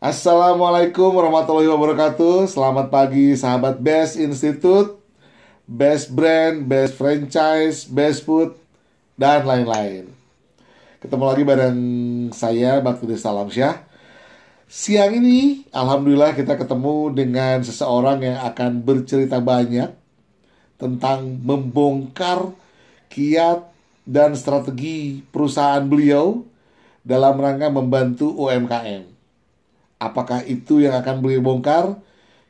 Assalamualaikum warahmatullahi wabarakatuh. Selamat pagi sahabat Best Institute, Best Brand, Best Franchise, Best Food, dan lain-lain. Ketemu lagi bareng saya, Bakti Salamsyah. Siang ini, Alhamdulillah kita ketemu dengan seseorang yang akan bercerita banyak tentang membongkar kiat dan strategi perusahaan beliau dalam rangka membantu UMKM. Apakah itu yang akan beliau bongkar?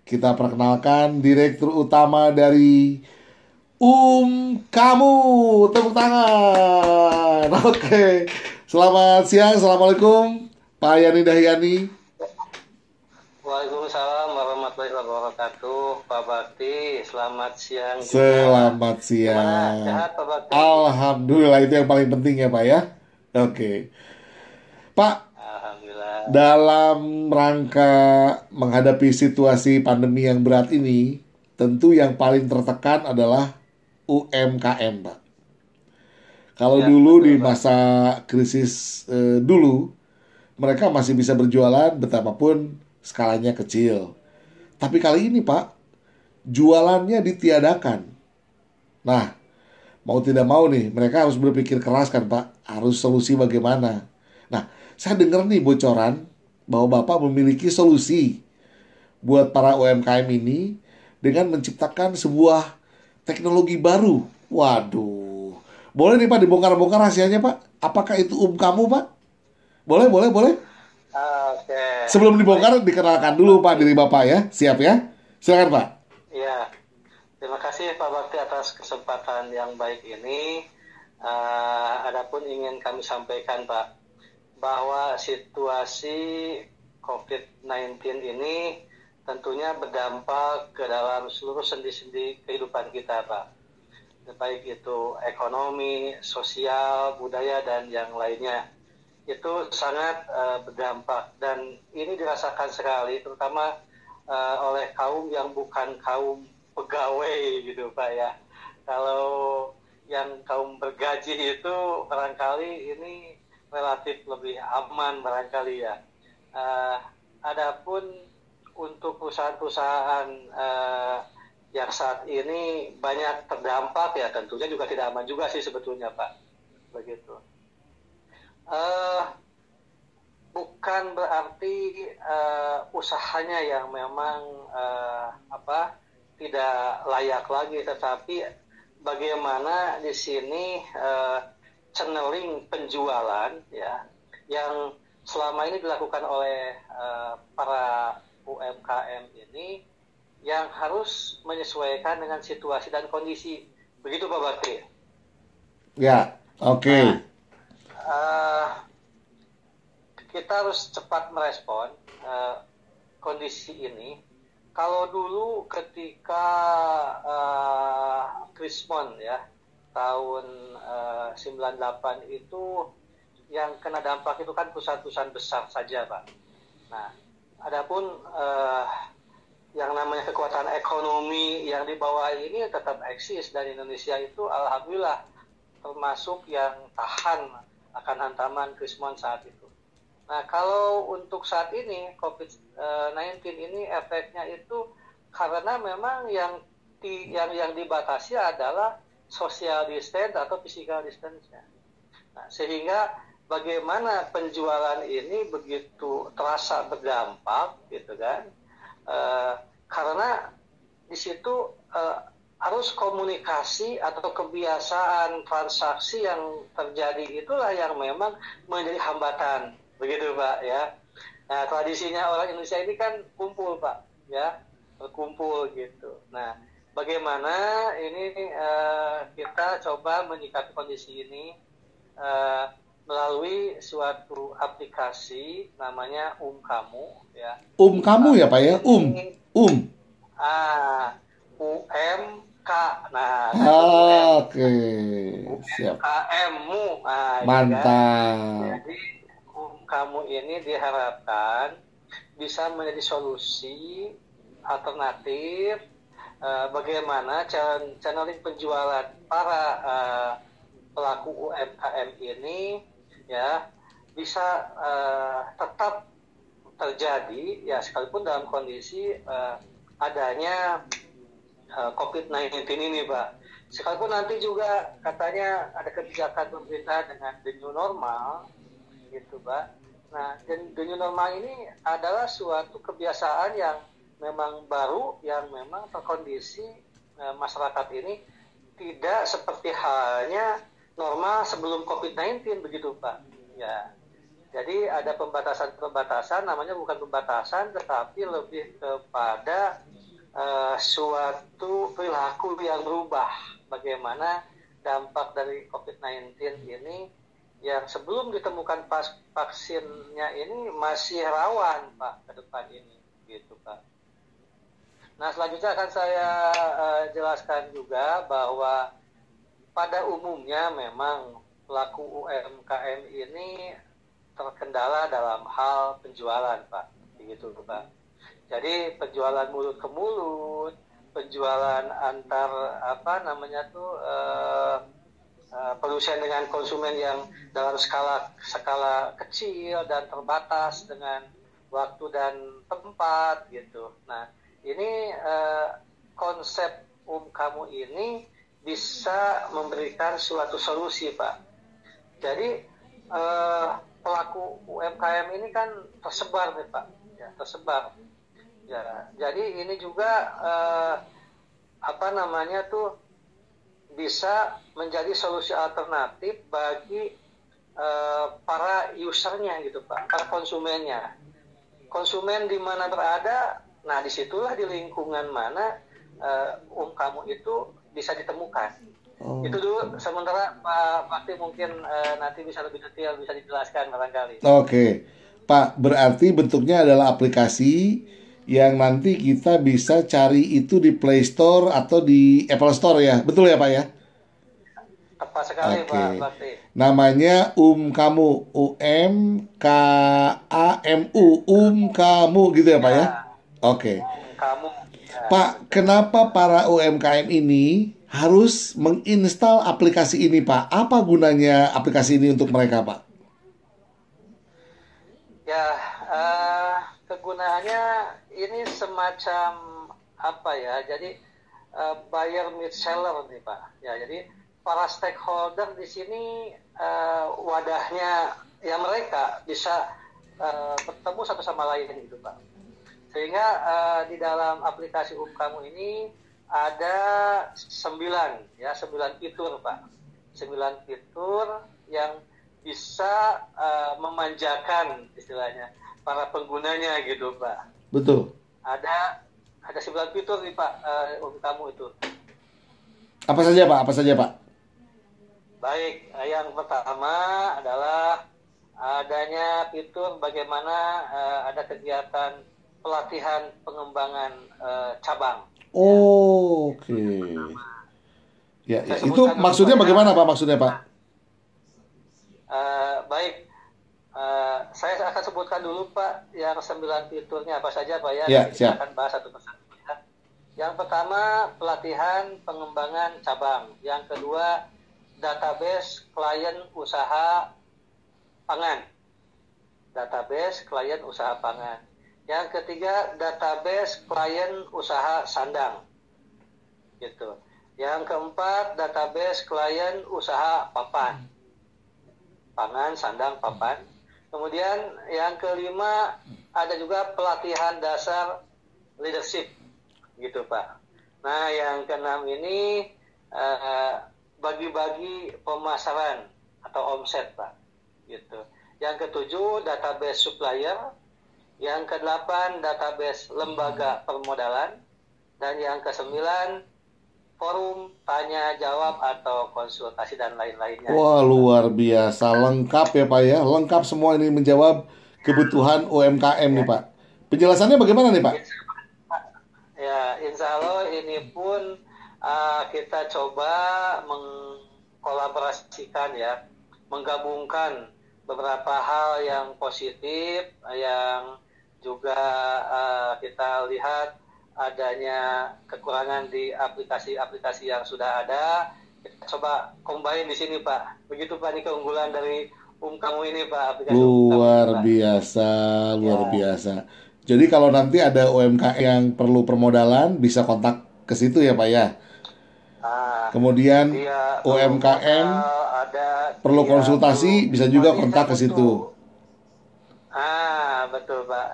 Kita perkenalkan Direktur Utama dari Kamu. Tepuk tangan. Oke. Selamat siang. Assalamualaikum Pak Yani Dahyani. Waalaikumsalam warahmatullahi wabarakatuh, Pak Bakti. Selamat siang juga. Selamat Gimana? siang. Sehat, Pak Bakti? Alhamdulillah, itu yang paling penting ya Pak ya. Oke Pak, Alhamdulillah. dalam rangka menghadapi situasi pandemi yang berat ini, tentu yang paling tertekan adalah UMKM, Pak. Kalau Ya, dulu betul, di Pak. masa krisis dulu, mereka masih bisa berjualan betapapun skalanya kecil. Tapi kali ini, Pak, jualannya ditiadakan. Nah, mau tidak mau nih, mereka harus berpikir keras kan, Pak. Harus solusi bagaimana. Nah, saya dengar nih bocoran bahwa Bapak memiliki solusi buat para UMKM ini dengan menciptakan sebuah teknologi baru. Waduh. Boleh nih Pak dibongkar-bongkar rahasianya Pak? Apakah itu kamu Pak? Boleh, boleh, boleh. Oke, Sebelum baik, dibongkar dikenalkan Pak dulu Pak Bakti. diri Bapak ya. Siap ya? Silakan Pak. Ya, terima kasih Pak Bakti atas kesempatan yang baik ini. Adapun ingin kami sampaikan, Pak, bahwa situasi COVID-19 ini tentunya berdampak ke dalam seluruh sendi-sendi kehidupan kita, Pak. Baik itu ekonomi, sosial, budaya, dan yang lainnya. Itu sangat berdampak dan ini dirasakan sekali, terutama oleh kaum yang bukan kaum pegawai gitu, Pak ya. Kalau yang kaum bergaji itu barangkali ini relatif lebih aman barangkali ya. Uh, Adapun untuk perusahaan-perusahaan yang saat ini banyak terdampak ya tentunya juga tidak aman juga sih sebetulnya Pak, begitu. Uh, Bukan berarti usahanya yang memang tidak layak lagi, tetapi bagaimana di sini channeling penjualan ya yang selama ini dilakukan oleh para UMKM ini yang harus menyesuaikan dengan situasi dan kondisi. Begitu Pak Bakti. Ya, Nah, oke. uh, kita harus cepat merespon kondisi ini. Kalau dulu ketika Krismon ya tahun 98 itu yang kena dampak itu kan perusahaan-perusahaan besar saja, Pak. Nah, adapun yang namanya kekuatan ekonomi yang di bawah ini tetap eksis dan Indonesia itu alhamdulillah termasuk yang tahan akan hantaman Krismon saat itu. Nah, kalau untuk saat ini COVID-19 ini efeknya itu karena memang yang dibatasi adalah social distance atau physical distance. Nah, sehingga bagaimana penjualan ini begitu terasa berdampak, gitu kan? Karena di situ harus komunikasi atau kebiasaan transaksi yang terjadi itulah yang memang menjadi hambatan. Begitu Pak ya. Nah, tradisinya orang Indonesia ini kan kumpul Pak ya, berkumpul gitu. Nah, bagaimana ini kita coba menyikapi kondisi ini melalui suatu aplikasi namanya Kamu ya. Kamu ya Kamu Pak ya. ini Um. UMK. Nah, itu Oke. Siap. UMKM-mu. Nah, gitu kan. Mantap. Jadi kamu ini diharapkan bisa menjadi solusi alternatif bagaimana channeling penjualan para pelaku UMKM ini ya bisa tetap terjadi, ya sekalipun dalam kondisi adanya COVID-19 ini, Pak. Sekalipun nanti juga katanya ada kebijakan pemerintah dengan the new normal, gitu, Pak. Nah, dan the new normal ini adalah suatu kebiasaan yang memang baru, yang memang terkondisi masyarakat ini tidak seperti halnya normal sebelum COVID-19, begitu, Pak. Ya, jadi ada pembatasan, namanya bukan pembatasan, tetapi lebih kepada suatu perilaku yang berubah. Bagaimana dampak dari COVID-19 ini yang sebelum ditemukan vaksinnya ini masih rawan, Pak, ke depan ini, gitu, Pak. Nah, selanjutnya akan saya jelaskan juga bahwa pada umumnya memang pelaku UMKM ini terkendala dalam hal penjualan, Pak, begitu, Pak. Jadi penjualan mulut ke mulut, penjualan antar produsen dengan konsumen yang dalam skala kecil dan terbatas dengan waktu dan tempat, gitu. Nah, ini konsep kamu ini bisa memberikan suatu solusi, Pak. Jadi pelaku UMKM ini kan tersebar nih, Pak, ya, tersebar. Ya, jadi ini juga bisa menjadi solusi alternatif bagi para usernya, gitu, Pak, para konsumennya. Konsumen di mana berada, nah disitulah di lingkungan mana kamu itu bisa ditemukan. Oh. Itu dulu sementara Pak Bakti, mungkin nanti bisa lebih detail, bisa dijelaskan barangkali. Oke, Pak, berarti bentuknya adalah aplikasi yang nanti kita bisa cari itu di Play Store atau di Apple Store, ya, betul ya, Pak, ya? Tepat sekali, Pak Bakti. Namanya kamu, UMKAMU, kamu, gitu ya, Pak, ya? Oke. Kamu. Ya. Pak, kenapa para UMKM ini harus menginstal aplikasi ini, Pak? Apa gunanya aplikasi ini untuk mereka, Pak? Ya, kegunaannya ini semacam apa ya? Jadi buyer meet seller nih, Pak. Ya, jadi para stakeholder di sini wadahnya ya mereka bisa bertemu satu sama lain, gitu, Pak. Sehingga di dalam aplikasi kamu ini ada 9 fitur, Pak. 9 fitur yang bisa memanjakan istilahnya para penggunanya, gitu, Pak. Betul. Ada 9 fitur nih, Pak, kamu itu. Apa saja, Pak? Apa saja, Pak? Baik, yang pertama adalah adanya fitur bagaimana ada kegiatan pelatihan pengembangan cabang. Oh, oke. Ya, itu maksudnya bagaimana, Pak? Maksudnya, Pak? Baik, saya akan sebutkan dulu, Pak, yang 9 fiturnya apa saja, Pak, ya. Ya, kita akan bahas satu persatu, ya. Yang pertama, pelatihan pengembangan cabang. Yang kedua, database klien usaha pangan. Database klien usaha pangan. Yang ketiga, database klien usaha sandang, gitu. Yang keempat, database klien usaha papan. Pangan, sandang, papan. Kemudian yang kelima, ada juga pelatihan dasar leadership, gitu, Pak. Nah, yang keenam ini bagi-bagi pemasaran atau omset, Pak, gitu. Yang ketujuh, database supplier. Yang ke-8, database lembaga permodalan. Dan yang ke-9, forum tanya jawab atau konsultasi dan lain-lainnya. Wah, luar biasa, lengkap ya, Pak, ya. Lengkap semua ini menjawab kebutuhan UMKM nih, Pak. Penjelasannya bagaimana nih, Pak? Ya, insya Allah ini pun kita coba mengkolaborasikan, ya, menggabungkan beberapa hal yang positif, yang juga kita lihat adanya kekurangan di aplikasi-aplikasi yang sudah ada. Kita coba combine di sini, Pak. Begitu, Pak, ini keunggulan dari kamu ini Pak, aplikasi kamu ini Luar Pak. biasa, Ya, luar biasa. Jadi kalau nanti ada UMKM yang perlu permodalan, bisa kontak ke situ ya Pak ya. ah, Kemudian dia perlu UMKM modal, ada perlu dia perlu, konsultasi, bisa oh juga ini saya kontak ke situ. butuh, betul Pak.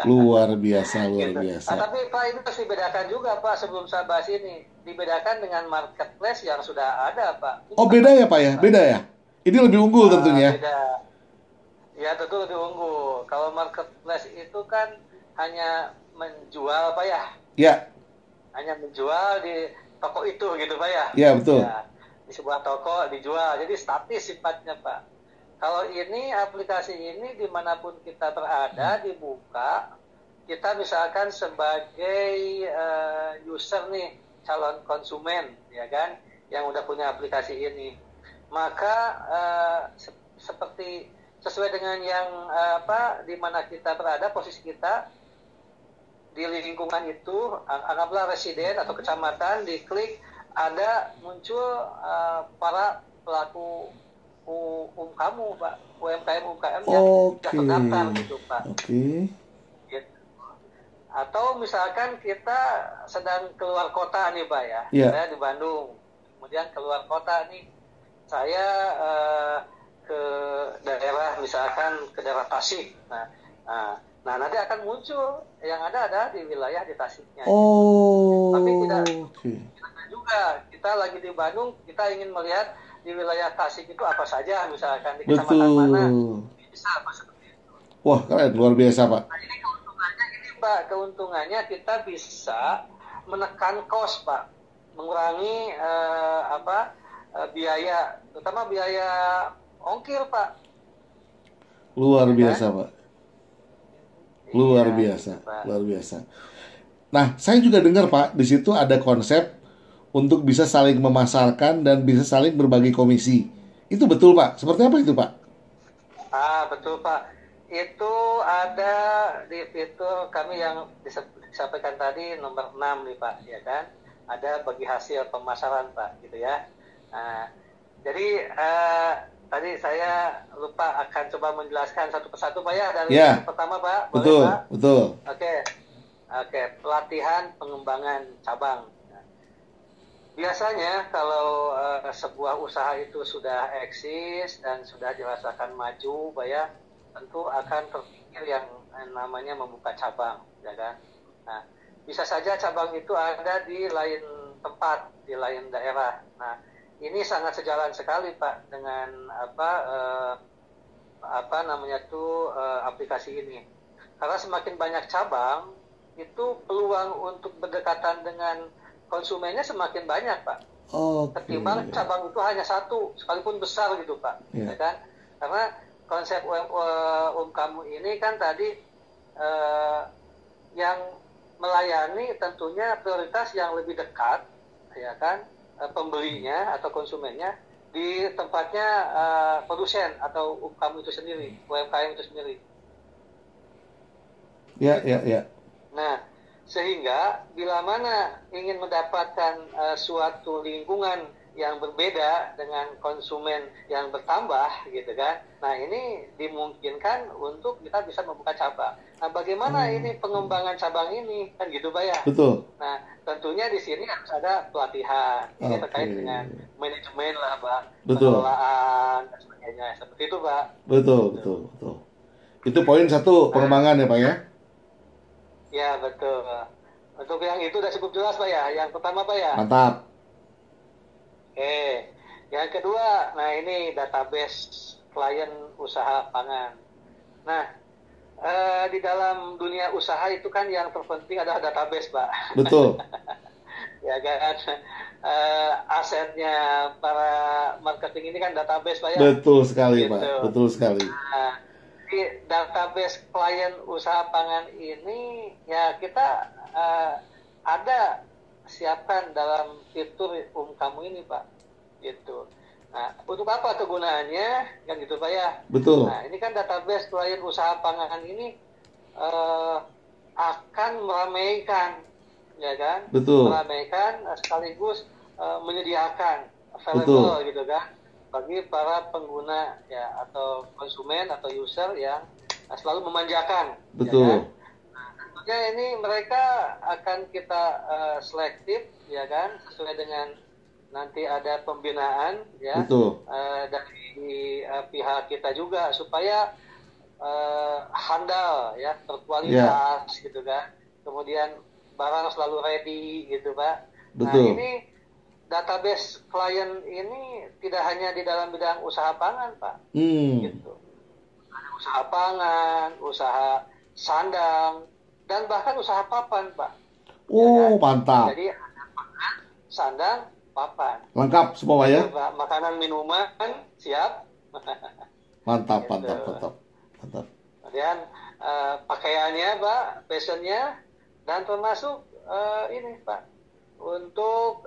Luar biasa, luar Gitu. biasa. Tapi Pak ini harus dibedakan juga Pak sebelum saya bahas ini, dibedakan dengan marketplace yang sudah ada Pak. Ini Oh beda ya Pak marketplace ya, Pak. beda ya. Ini lebih unggul tentunya. Beda. Ya tentu lebih unggul. Kalau marketplace itu kan hanya menjual Pak ya, Ya, hanya menjual di toko itu gitu Pak ya. ya betul. Ya, di sebuah toko dijual. Jadi statis sifatnya Pak. Kalau ini aplikasi ini dimanapun kita berada dibuka, kita misalkan sebagai user nih, calon konsumen ya kan, yang udah punya aplikasi ini, maka seperti sesuai dengan yang di mana kita berada, posisi kita di lingkungan itu, anggaplah residen atau kecamatan, diklik ada muncul para pelaku kamu Pak, UMKM yang sudah Oke, terdaftar gitu Pak. oke. Gitu. Atau misalkan kita sedang keluar kota nih Pak ya, Ya, saya di Bandung, kemudian keluar kota nih, saya ke daerah misalkan ke daerah Tasik, nah nanti akan muncul yang ada di wilayah di Tasiknya. oh, Tapi tidak oke. juga kita lagi di Bandung, kita ingin melihat di wilayah Tasik itu apa saja, misalkan di kecamatan mana, Betul. bisa Pak seperti itu. Wah, keren, luar biasa Pak. Nah ini keuntungannya ini Pak, keuntungannya kita bisa menekan kos Pak, mengurangi biaya, terutama biaya ongkir Pak, Luar ya kan? biasa Pak. Luar Iya, biasa, gitu Pak. luar biasa. Nah, saya juga dengar Pak, di situ ada konsep untuk bisa saling memasarkan dan bisa saling berbagi komisi. Itu betul Pak? Seperti apa itu Pak? Betul Pak. Itu ada di fitur kami yang disampaikan tadi nomor 6 nih Pak, ya kan? Ada bagi hasil pemasaran Pak, gitu ya. Nah, jadi tadi saya lupa akan coba menjelaskan satu persatu Pak ya, dari Ya, yang pertama Pak, boleh betul, Pak? betul. Oke, pelatihan pengembangan cabang. Biasanya kalau sebuah usaha itu sudah eksis dan sudah dirasakan maju, Pak ya, tentu akan terpikir yang namanya membuka cabang, ya kan? Nah, bisa saja cabang itu ada di lain tempat, di lain daerah. Nah, ini sangat sejalan sekali, Pak, dengan aplikasi ini. Karena semakin banyak cabang, itu peluang untuk berdekatan dengan konsumennya semakin banyak Pak, ketimbang cabang itu hanya satu sekalipun besar gitu Pak, ya kan? Karena konsep kamu ini kan tadi yang melayani tentunya prioritas yang lebih dekat, ya kan, pembelinya atau konsumennya di tempatnya produsen atau kamu itu sendiri, UMKM itu sendiri. Ya, ya, ya. Nah, sehingga bila mana ingin mendapatkan suatu lingkungan yang berbeda dengan konsumen yang bertambah gitu kan, nah ini dimungkinkan untuk kita bisa membuka cabang. Nah bagaimana ini pengembangan cabang ini kan gitu Pak ya. Betul. Nah tentunya di sini harus ada pelatihan, ini terkait dengan manajemen lah Pak, pengelolaan dan sebagainya, seperti itu Pak. Betul. Itu poin satu pengembangan ya Pak ya. Ya betul. Untuk yang itu sudah cukup jelas Pak ya. Yang pertama Pak ya. Mantap. Oke. Yang kedua, nah ini database klien usaha pangan. Nah, di dalam dunia usaha itu kan yang terpenting adalah database Pak. Betul. Ya kan. Asetnya para marketing ini kan database Pak ya. Betul sekali gitu. Pak. Betul sekali. Nah, di database klien usaha pangan ini ya kita ada siapkan dalam fitur kamu ini Pak, gitu. Nah, untuk apa kegunaannya kan gitu Pak ya. Betul. Nah ini kan database klien usaha pangan ini akan meramaikan, ya kan. Betul. Meramaikan sekaligus menyediakan available gitu kan bagi para pengguna ya atau konsumen atau user yang selalu memanjakan. Betul. Ya kan? Nah, tentunya ini mereka akan kita selektif ya kan, sesuai dengan nanti ada pembinaan ya. Betul. Dari pihak kita juga supaya handal ya, berkualitas gitu kan. Kemudian barang selalu ready gitu Pak. Betul. Nah ini database klien ini tidak hanya di dalam bidang usaha pangan Pak, gitu. Ada usaha pangan, usaha sandang, dan bahkan usaha papan Pak. Oh, ya kan? Mantap. Jadi ada pangan, sandang, papan. Lengkap semua ya? Pak, makanan, minuman, siap. Mantap, Gitu. mantap. Kemudian pakaiannya Pak, fashionnya, dan termasuk ini Pak, untuk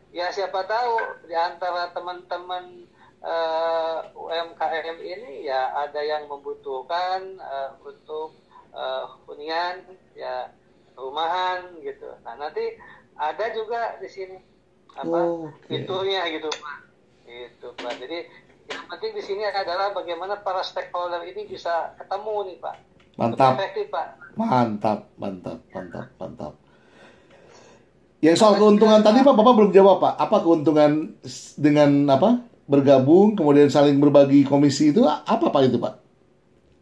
ya siapa tahu di antara teman-teman UMKM ini ya ada yang membutuhkan untuk hunian ya, rumahan gitu. Nah nanti ada juga di sini fiturnya gitu Pak. Gitu Pak. Jadi yang penting di sini adalah bagaimana para stakeholder ini bisa ketemu nih Pak. Mantap. Efektif Pak. Mantap. Yang soal keuntungan tadi Pak, Bapak belum jawab Pak. Apa keuntungan dengan bergabung kemudian saling berbagi komisi itu apa Pak itu Pak?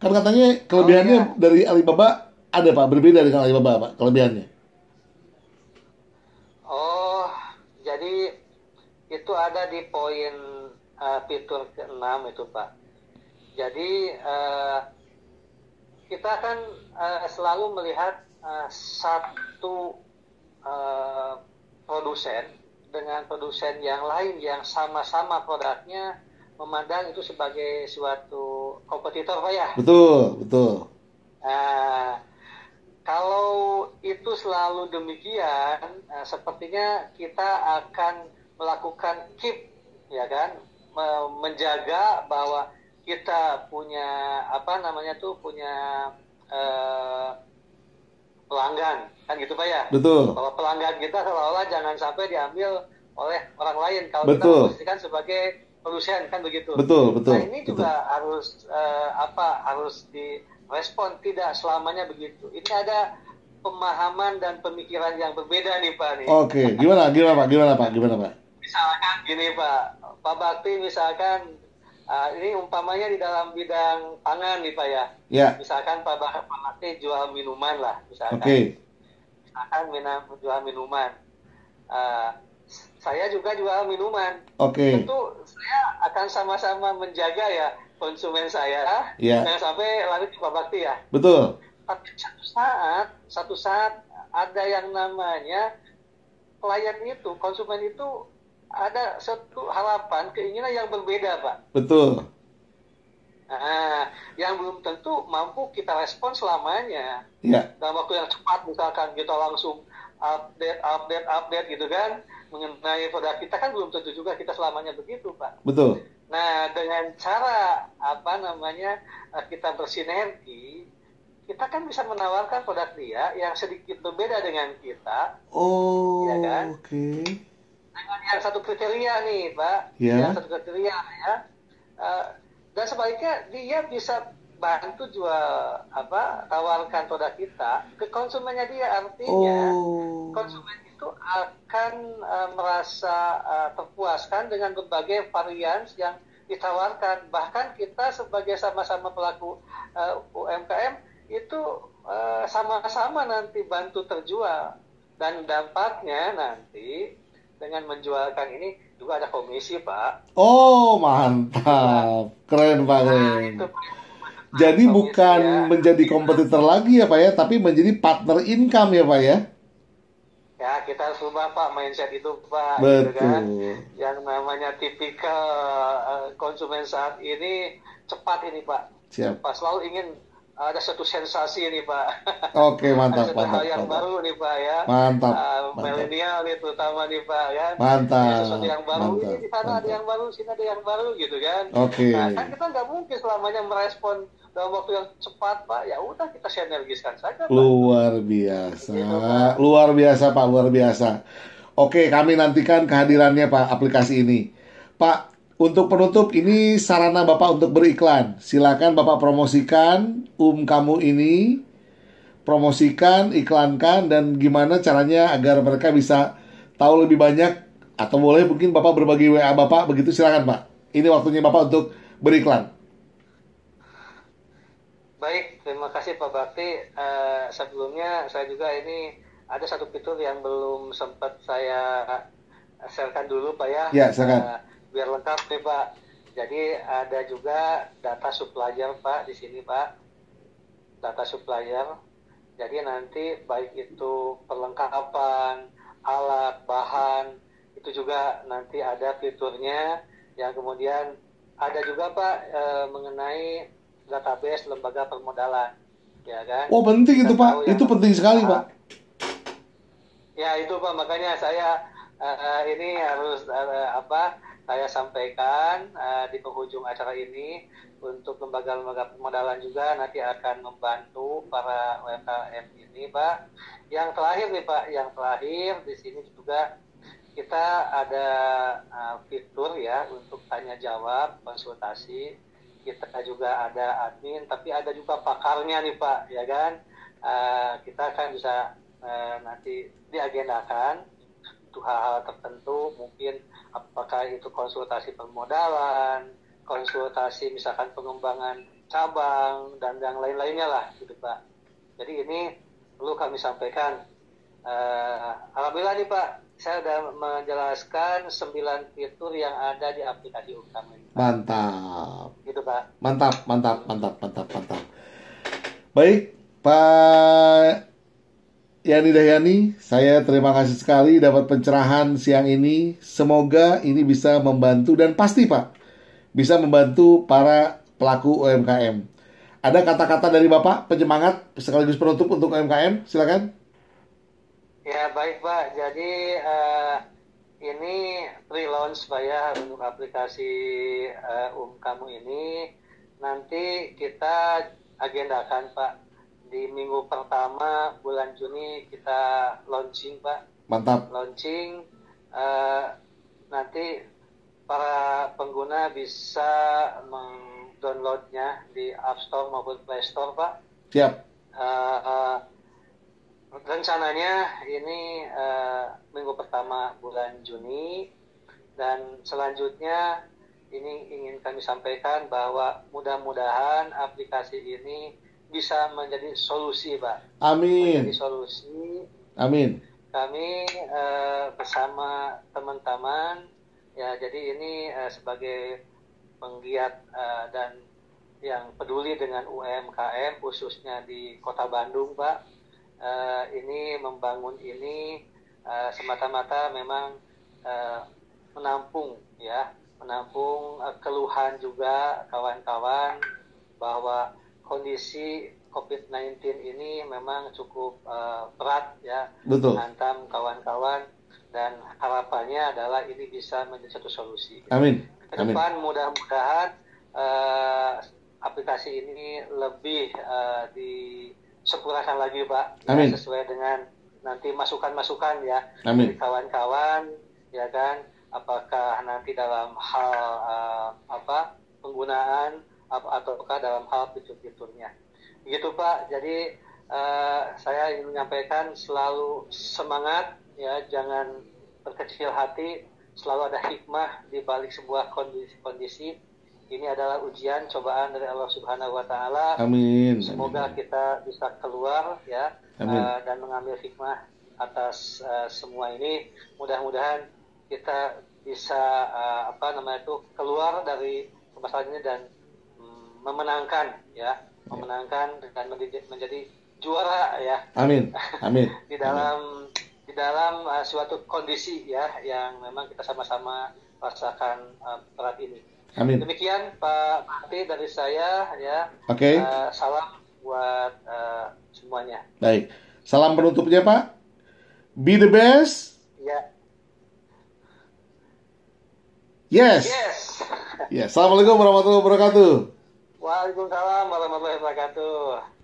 Kan katanya kelebihannya dari Alibaba ada Pak, berbeda dengan Alibaba Pak kelebihannya. Oh, jadi itu ada di poin fitur ke-6 itu Pak. Jadi kita kan selalu melihat satu produsen dengan produsen yang lain yang sama-sama produknya memandang itu sebagai suatu kompetitor Pak ya. Betul. Nah, kalau itu selalu demikian, sepertinya kita akan melakukan keep ya kan, menjaga bahwa kita punya punya pelanggan kan gitu Pak ya. Betul. Bahwa pelanggan kita seolah-olah jangan sampai diambil oleh orang lain kalau Betul. kita memposisikan sebagai produsen kan begitu. Betul. Nah ini juga harus direspon, tidak selamanya begitu. Ini ada pemahaman dan pemikiran yang berbeda nih Pak nih. Oke, gimana Pak? Misalkan gini Pak Bakti misalkan ini umpamanya di dalam bidang pangan nih Pak ya. Ya. Misalkan Pak Bakti jual minuman lah misalkan. Oke. Misalkan jual minuman. Saya juga jual minuman. Oke. Tentu saya akan sama-sama menjaga ya konsumen saya. Ya. Jangan sampai lari ke Pak Bakti ya. Betul. Tapi satu saat ada yang namanya klien itu, konsumen itu ada satu harapan, keinginan yang berbeda, Pak. Betul. Nah, yang belum tentu mampu kita respon selamanya. Ya. Dalam waktu yang cepat, misalkan kita langsung update gitu kan, mengenai produk kita kan belum tentu juga kita selamanya begitu, Pak. Betul. Nah, dengan cara kita bersinergi, kita kan bisa menawarkan produk dia yang sedikit berbeda dengan kita. Oh, ya kan? Oke. Dengan yang satu kriteria nih, Pak. Ya. Yang satu kriteria ya. Dan sebaliknya dia bisa bantu jual tawarkan produk kita ke konsumennya dia. Artinya konsumen itu akan merasa terpuaskan dengan berbagai varian yang ditawarkan. Bahkan kita sebagai sama-sama pelaku UMKM itu sama-sama nanti bantu terjual, dan dampaknya nanti dengan menjualkan ini juga ada komisi, Pak. Oh, mantap. Keren, Pak. Keren. Jadi bukan menjadi kompetitor lagi ya, Pak ya, tapi menjadi partner income ya, Pak ya. Ya, kita harus ubah, Pak, mindset itu, Pak. Betul. Gitu kan? Yang namanya tipikal konsumen saat ini cepat ini, Pak. Siap. Pak selalu ingin ada satu sensasi nih, Pak. Oke, mantap. Ada satu hal yang baru nih, Pak ya. Mantap. Milenial nih terutama nih, Pak ya. Mantap. Ya, sesuatu yang baru, ini di sana ada yang baru, sini ada yang baru gitu kan. Oke. Nah, kan kita nggak mungkin selamanya merespon dalam waktu yang cepat, Pak. Ya udah, kita sinergiskan saja, Pak. Luar biasa. Gitu, Pak. Luar biasa, Pak. Luar biasa. Oke, kami nantikan kehadirannya, Pak, aplikasi ini. Pak, Untuk penutup, ini sarana Bapak untuk beriklan. Silakan Bapak promosikan kamu ini, promosikan, iklankan, dan gimana caranya agar mereka bisa tahu lebih banyak. Atau boleh mungkin Bapak berbagi WA Bapak, begitu silakan Pak. Ini waktunya Bapak untuk beriklan. Baik, terima kasih Pak Bakti. Sebelumnya saya juga ini ada satu fitur yang belum sempat saya sharekan dulu Pak ya. Ya, silakan. Biar lengkap nih Pak. Jadi ada juga data supplier Pak di sini Pak. Data supplier. Jadi nanti baik itu perlengkapan, alat, bahan, itu juga nanti ada fiturnya. Yang kemudian ada juga Pak mengenai database lembaga permodalan, ya kan? Oh, penting itu Pak, itu penting sekali Pak. Ya itu Pak, makanya saya ini harus saya sampaikan di penghujung acara ini untuk lembaga-lembaga permodalan juga nanti akan membantu para UMKM ini Pak. Yang terakhir nih Pak, yang terakhir di sini juga kita ada fitur ya untuk tanya jawab, konsultasi. Kita juga ada admin, tapi ada juga pakarnya nih Pak, ya kan? Kita kan bisa nanti diagendakan untuk hal-hal tertentu, mungkin apakah itu konsultasi permodalan, konsultasi misalkan pengembangan cabang, dan yang lain-lainnya lah, gitu Pak. Jadi ini perlu kami sampaikan. Alhamdulillah nih Pak, saya sudah menjelaskan 9 fitur yang ada di aplikasi UMKM ini. Mantap. Gitu Pak. Mantap. Baik, Pak Yani Dahyani, saya terima kasih sekali dapat pencerahan siang ini. Semoga ini bisa membantu dan pasti Pak, bisa membantu para pelaku UMKM. Ada kata-kata dari Bapak penyemangat sekaligus penutup untuk UMKM? Silakan. Ya baik Pak, jadi ini pre-launch Pak ya untuk aplikasi kamu ini. Nanti kita agendakan Pak di minggu pertama bulan Juni kita launching Pak. Mantap. Launching, nanti para pengguna bisa mendownloadnya di App Store maupun Play Store Pak. Siap. Rencananya ini minggu pertama bulan Juni, dan selanjutnya ini ingin kami sampaikan bahwa mudah-mudahan aplikasi ini bisa menjadi solusi Pak. Amin. Menjadi solusi. Amin. Kami bersama teman-teman ya, jadi ini sebagai penggiat dan yang peduli dengan UMKM khususnya di Kota Bandung Pak. Ini membangun ini semata-mata memang menampung keluhan juga kawan-kawan bahwa kondisi COVID-19 ini memang cukup berat ya. Betul. Menghantam kawan-kawan, dan harapannya adalah ini bisa menjadi satu solusi. Amin. Ke depan mudah-mudahan aplikasi ini lebih disempurnakan lagi Pak, ya, sesuai dengan nanti masukan-masukan ya dari kawan-kawan, ya kan, apakah nanti dalam hal penggunaan ataukah dalam hal fitur-fiturnya, gitu Pak. Jadi saya ingin menyampaikan selalu semangat ya, jangan berkecil hati, selalu ada hikmah di balik sebuah kondisi. Ini adalah ujian, cobaan dari Allah Subhanahu wa Ta'ala. Amin. Semoga kita bisa keluar ya, dan mengambil hikmah atas semua ini. Mudah-mudahan kita bisa keluar dari permasalahan ini dan memenangkan dan menjadi juara ya. Amin. di dalam suatu kondisi ya yang memang kita sama-sama rasakan berat ini. Amin. Demikian Pak Bakti dari saya ya. Oke. Salam buat semuanya. Baik. Salam penutupnya Pak. Be the best. Ya. Yes. Ya. Assalamualaikum warahmatullahi wabarakatuh. Waalaikumsalam warahmatullahi wabarakatuh.